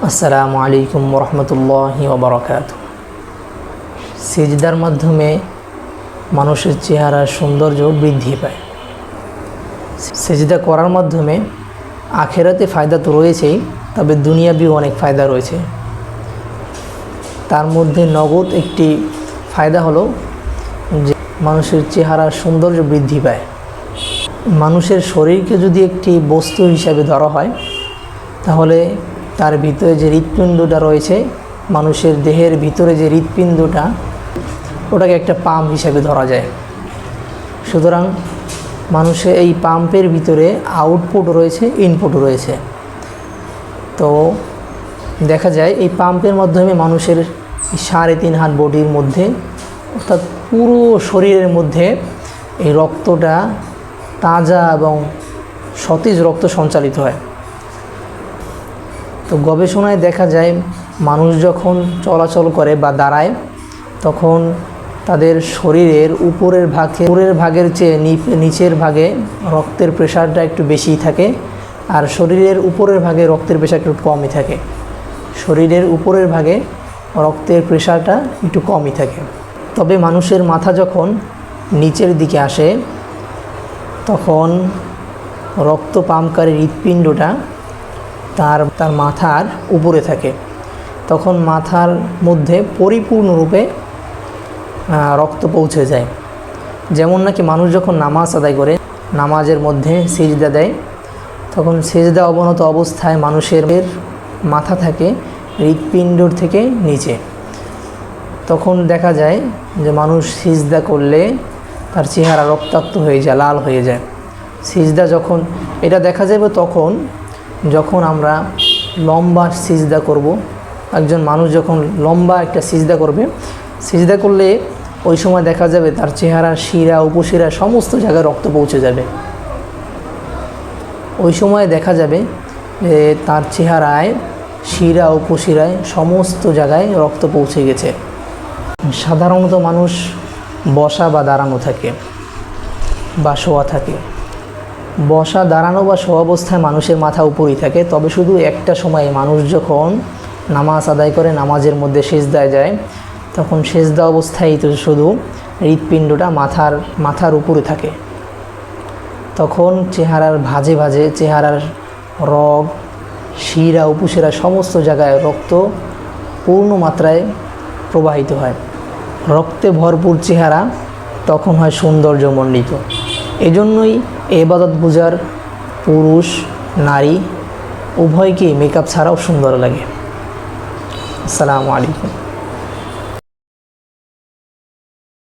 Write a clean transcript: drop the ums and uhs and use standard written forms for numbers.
আসসালামু আলাইকুম ওরহমতুল্লাহি ওয়াবারাকাতুহু। সিজদার মাধ্যমে মানুষের চেহারার সৌন্দর্য বৃদ্ধি পায়। সিজদা করার মাধ্যমে আখেরাতে ফায়দা তো রয়েছেই, তবে দুনিয়াবিও অনেক ফায়দা রয়েছে। তার মধ্যে নগদ একটি ফায়দা হলো যে মানুষের চেহারার সৌন্দর্য বৃদ্ধি পায়। মানুষের শরীরকে যদি একটি বস্তু হিসাবে ধরা হয়, তাহলে তার ভিতরে যে হৃৎপিণ্ডটা রয়েছে, মানুষের দেহের ভিতরে যে হৃৎপিণ্ডটা, ওটাকে একটা পাম্প হিসাবে ধরা যায়। সুতরাং মানুষের এই পাম্পের ভিতরে আউটপুট রয়েছে, ইনপুট রয়েছে। তো দেখা যায় এই পাম্পের মাধ্যমে মানুষের 3.5 হাত বডির মধ্যে, অর্থাৎ পুরো শরীরের মধ্যে এই রক্তটা তাজা এবং সতেজ রক্ত সঞ্চালিত হয়। তো গবেষণায় দেখা যায় মানুষ যখন চলাচল করে বা দাঁড়ায়, তখন তাদের শরীরের উপরের ভাগের চেয়ে নিচের ভাগে রক্তের প্রেশারটা একটু বেশিই থাকে, আর শরীরের উপরের ভাগে রক্তের প্রেশার একটু কমই থাকে। শরীরের উপরের ভাগে রক্তের প্রেশারটা একটু কমই থাকে। তবে মানুষের মাথা যখন নিচের দিকে আসে, তখন রক্ত পাম্পকারী হৃৎপিণ্ডটা তার মাথার উপরে থাকে। তখন মাথার মধ্যে পরিপূর্ণরূপে রক্ত পৌঁছে যায়। যেমন নাকি মানুষ যখন নামাজ আদায় করে, নামাজের মধ্যে সিজদা দেয়, তখন সিজদা অবনত অবস্থায় মানুষের মাথা থাকে হৃৎপিণ্ডর থেকে নিচে। তখন দেখা যায় যে মানুষ সিজদা করলে তার চেহারা রক্তাক্ত হয়ে যায়, লাল হয়ে যায়। সিজদা যখন এটা দেখা যাবে তখন যখন আমরা লম্বা সিজদা করব। একজন মানুষ যখন লম্বা একটা সিজদা করবে, সিজদা করলে ওই সময় দেখা যাবে তার চেহারার শিরা উপশিরা সমস্ত জায়গায় রক্ত পৌঁছে যাবে। ওই সময় দেখা যাবে যে তার চেহারায় শিরা উপশিরায় সমস্ত জায়গায় রক্ত পৌঁছে গেছে। সাধারণত মানুষ বসা বা দাঁড়ানো থাকে বা শোয়া থাকে। বসা, দাঁড়ানো বা শোয়া অবস্থায় মানুষের মাথা উপরেই থাকে। তবে শুধু একটা সময়ে মানুষ যখন নামাজ আদায় করে, নামাজের মধ্যে সিজদায় যায়, তখন সিজদা অবস্থায় তো শুধু হৃৎপিণ্ডটা মাথার উপরে থাকে। তখন চেহারার ভাঁজে ভাঁজে চেহারার রগ, শিরা উপশিরা সমস্ত জায়গায় রক্ত পূর্ণ মাত্রায় প্রবাহিত হয়। রক্তে ভরপুর চেহারা তখন হয় সৌন্দর্যমণ্ডিত। এজন্যই ইবাদত বুঝার পুরুষ নারী উভয়কেই মেকআপ ছাড়াও সুন্দর লাগে। আসসালামু আলাইকুম।